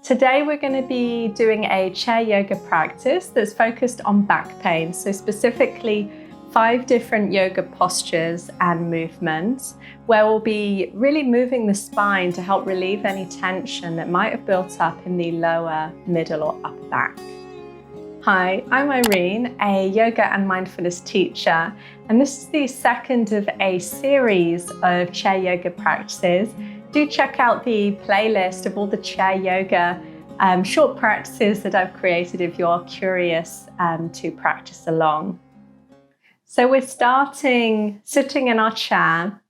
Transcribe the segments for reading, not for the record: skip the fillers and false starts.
Today we're going to be doing a chair yoga practice that's focused on back pain, so specifically 5 different yoga postures and movements where we'll be really moving the spine to help relieve any tension that might have built up in the lower, middle or upper back. Hi, I'm Irene, a yoga and mindfulness teacher, and this is the second of a series of chair yoga practices. Do check out the playlist of all the chair yoga short practices that I've created if you're curious to practice along. So we're starting sitting in our chair.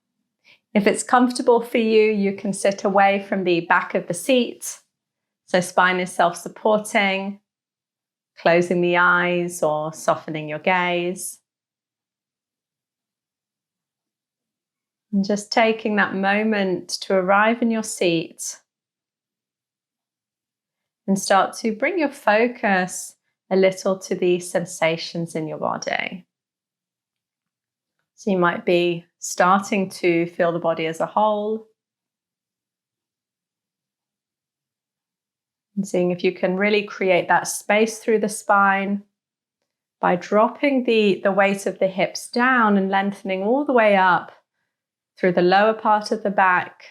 If it's comfortable for you, you can sit away from the back of the seat. So spine is self-supporting, closing the eyes or softening your gaze. And just taking that moment to arrive in your seat and start to bring your focus a little to the sensations in your body. So you might be starting to feel the body as a whole and seeing if you can really create that space through the spine by dropping the weight of the hips down and lengthening all the way up through the lower part of the back,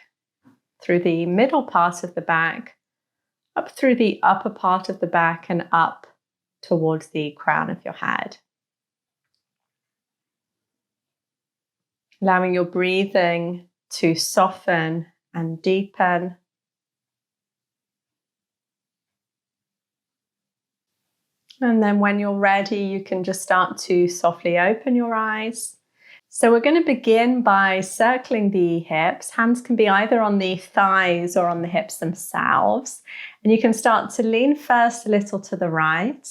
through the middle part of the back, up through the upper part of the back and up towards the crown of your head. Allowing your breathing to soften and deepen. And then when you're ready, you can just start to softly open your eyes. So we're going to begin by circling the hips. Hands can be either on the thighs or on the hips themselves. And you can start to lean first a little to the right,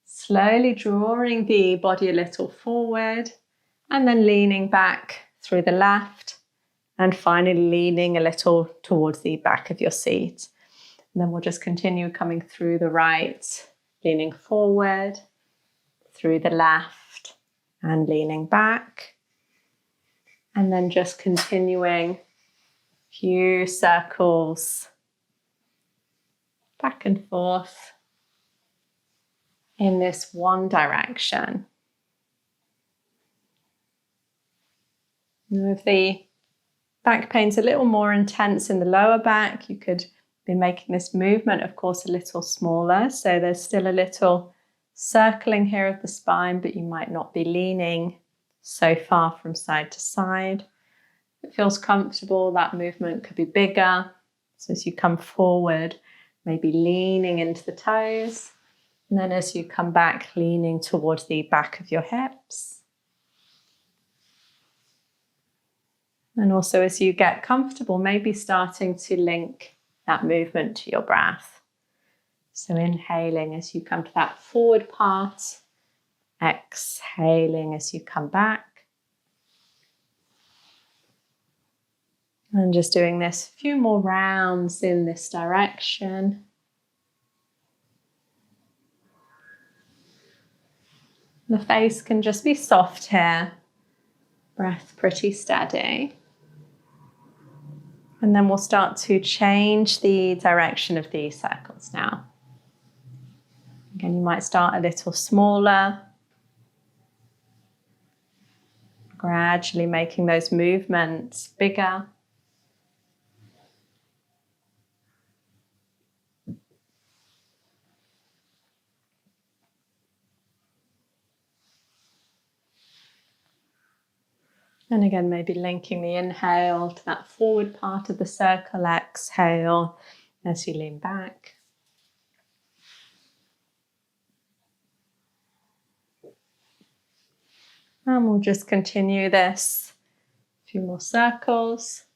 slowly drawing the body a little forward, and then leaning back through the left, and finally leaning a little towards the back of your seat. And then we'll just continue coming through the right, leaning forward, through the left, and leaning back. And then just continuing a few circles back and forth in this one direction. Now, if the back pain's a little more intense in the lower back, you could be making this movement, of course, a little smaller. So there's still a little circling here of the spine, but you might not be leaning so far from side to side. If it feels comfortable, that movement could be bigger. So as you come forward, maybe leaning into the toes. And then as you come back, leaning towards the back of your hips. And also as you get comfortable, maybe starting to link that movement to your breath. So inhaling as you come to that forward part, exhaling as you come back. And just doing this a few more rounds in this direction. The face can just be soft here. Breath pretty steady. And then we'll start to change the direction of these circles now. Again, you might start a little smaller. Gradually making those movements bigger. And again, maybe linking the inhale to that forward part of the circle, exhale as you lean back. And we'll just continue this. A few more circles.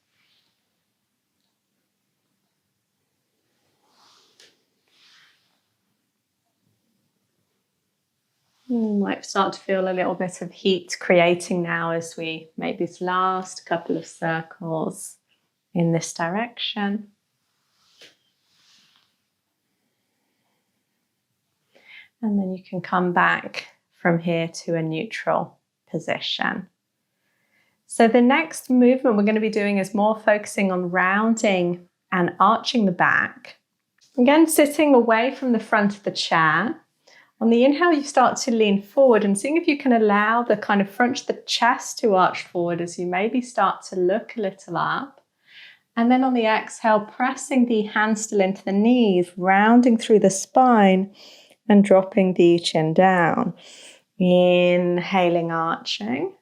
You might start to feel a little bit of heat creating now as we make these last couple of circles in this direction. And then you can come back from here to a neutral position. So the next movement we're going to be doing is more focusing on rounding and arching the back. Again, sitting away from the front of the chair. On the inhale, you start to lean forward and seeing if you can allow the kind of front of the chest to arch forward as you maybe start to look a little up. And then on the exhale, pressing the hands still into the knees, rounding through the spine and dropping the chin down. Inhaling, arching.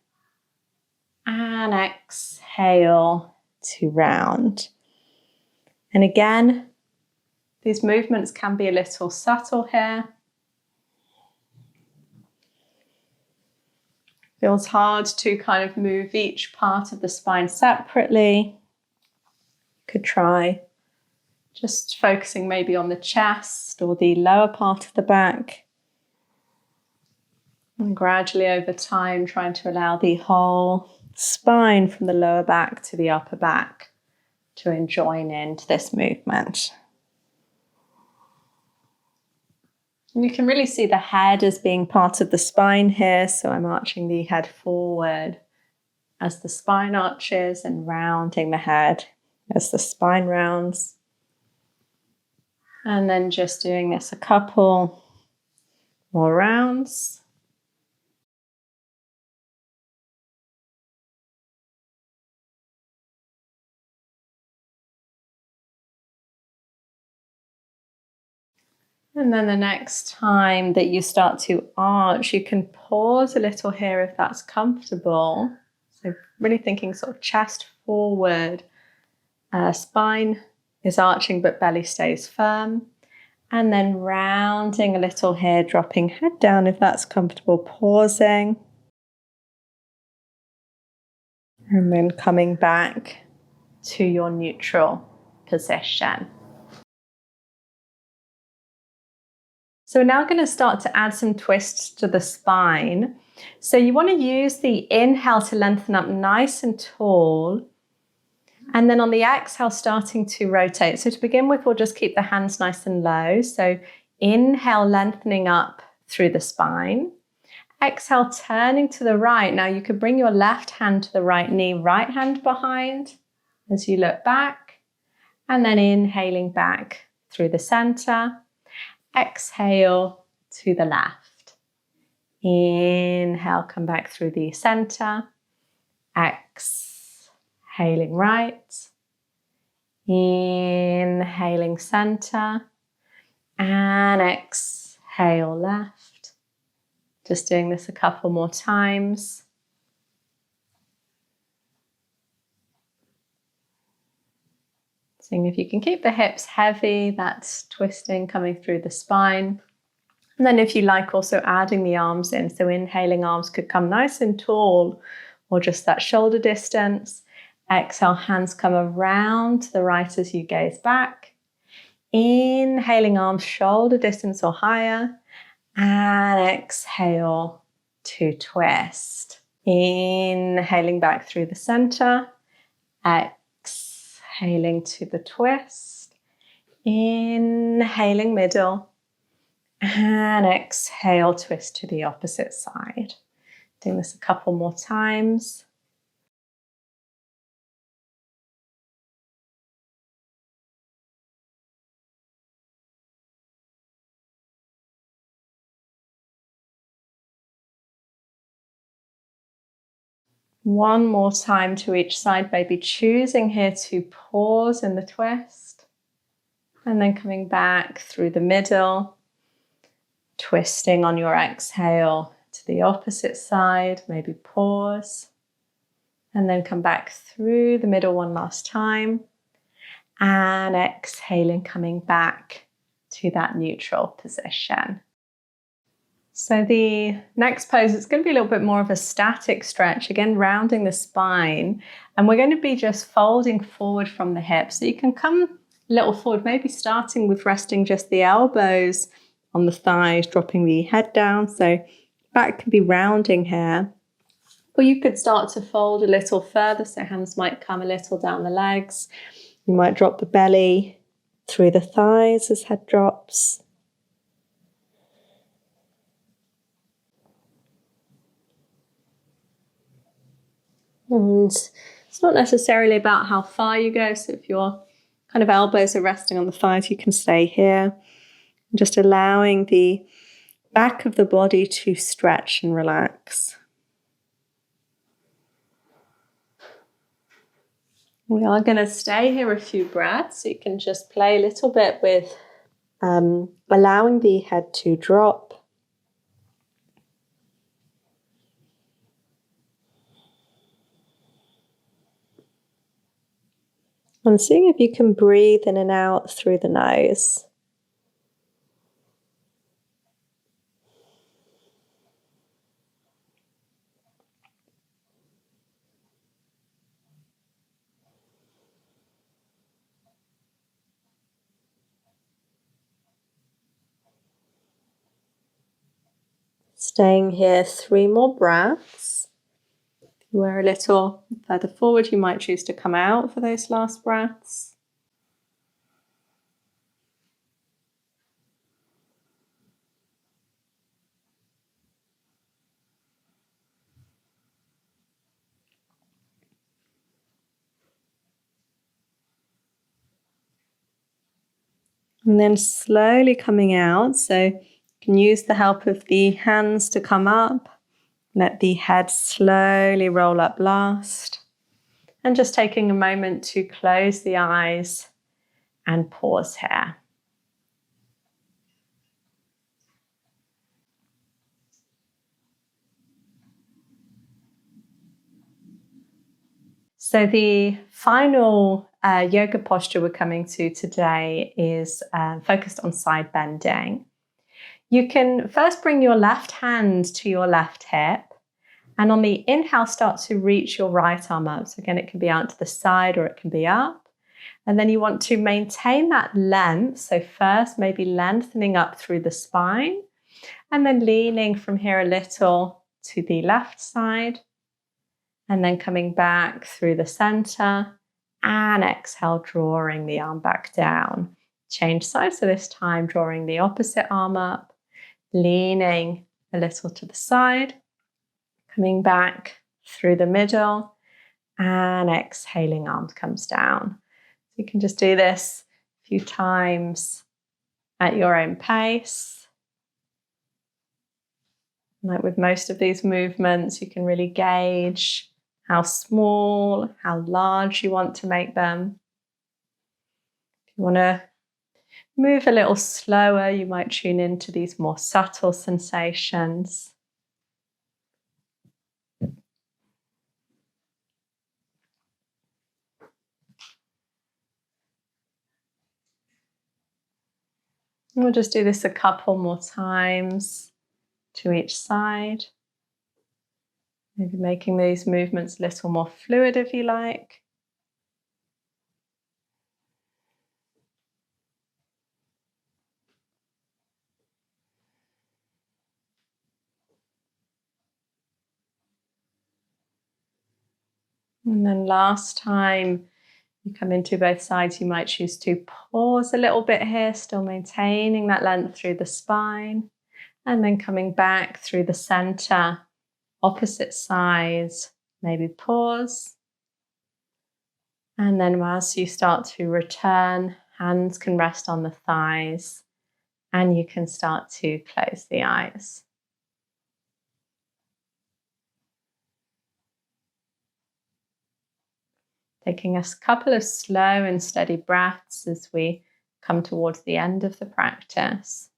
And exhale to round. And again, these movements can be a little subtle here. Feels hard to kind of move each part of the spine separately. Could try just focusing maybe on the chest or the lower part of the back. And gradually over time, trying to allow the whole spine from the lower back to the upper back to join into this movement. And you can really see the head as being part of the spine here. So I'm arching the head forward as the spine arches and rounding the head as the spine rounds. And then just doing this a couple more rounds. And then the next time that you start to arch, you can pause a little here if that's comfortable. So really thinking sort of chest forward, spine is arching but belly stays firm. And then rounding a little here, dropping head down if that's comfortable, pausing. And then coming back to your neutral position. So we're now going to start to add some twists to the spine. So you want to use the inhale to lengthen up nice and tall. And then on the exhale, starting to rotate. So to begin with, we'll just keep the hands nice and low. So inhale, lengthening up through the spine. Exhale, turning to the right. Now you could bring your left hand to the right knee, right hand behind as you look back. And then inhaling back through the center. Exhale to the left. Inhale, come back through the center. Exhaling right. Inhaling center. And exhale left. Just doing this a couple more times. Seeing if you can keep the hips heavy, that's twisting coming through the spine. And then if you like, also adding the arms in. So inhaling, arms could come nice and tall or just that shoulder distance. Exhale, hands come around to the right as you gaze back. Inhaling, arms shoulder distance or higher. And exhale to twist. Inhaling back through the center. Exhaling to the twist. Inhaling middle. And exhale, twist to the opposite side. Doing this a couple more times. One more time to each side, maybe choosing here to pause in the twist. And then coming back through the middle. Twisting on your exhale to the opposite side, maybe pause. And then come back through the middle one last time. And exhaling, coming back to that neutral position. So the next pose, it's going to be a little bit more of a static stretch, again rounding the spine, and we're going to be just folding forward from the hips. So you can come a little forward, maybe starting with resting just the elbows on the thighs, dropping the head down. So back can be rounding here. Or you could start to fold a little further, so hands might come a little down the legs. You might drop the belly through the thighs as head drops. And it's not necessarily about how far you go. So if you're kind of elbows are resting on the thighs, you can stay here. Just allowing the back of the body to stretch and relax. We are going to stay here a few breaths, so you can just play a little bit with allowing the head to drop. And seeing if you can breathe in and out through the nose. Staying here 3 more breaths. If you were a little further forward, you might choose to come out for those last breaths. And then slowly coming out, so you can use the help of the hands to come up. Let the head slowly roll up last. And just taking a moment to close the eyes and pause here. So the final yoga posture we're coming to today is focused on side bending. You can first bring your left hand to your left hip, and on the inhale start to reach your right arm up. So again, it can be out to the side or it can be up. And then you want to maintain that length. So first maybe lengthening up through the spine, and then leaning from here a little to the left side, and then coming back through the center, and exhale, drawing the arm back down. Change sides, so this time drawing the opposite arm up, leaning a little to the side, coming back through the middle, and exhaling, arm comes down. So you can just do this a few times at your own pace. Like with most of these movements, you can really gauge how small, how large you want to make them. If you want to move a little slower, you might tune into these more subtle sensations. And we'll just do this a couple more times to each side. Maybe making these movements a little more fluid if you like. And then last time you come into both sides, you might choose to pause a little bit here, still maintaining that length through the spine, and then coming back through the center, opposite sides, maybe pause. And then as you start to return, hands can rest on the thighs, and you can start to close the eyes. Taking a couple of slow and steady breaths as we come towards the end of the practice.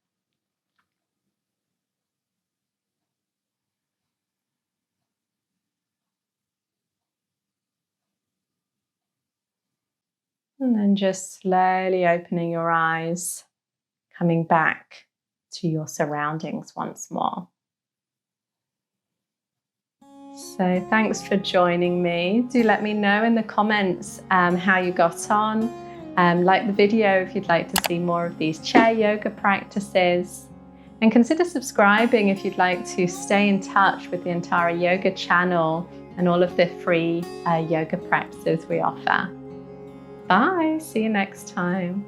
And then just slowly opening your eyes, coming back to your surroundings once more. So thanks for joining me. Do let me know in the comments how you got on. Like the video if you'd like to see more of these chair yoga practices. And consider subscribing if you'd like to stay in touch with the entire yoga channel and all of the free yoga practices we offer. Bye, see you next time.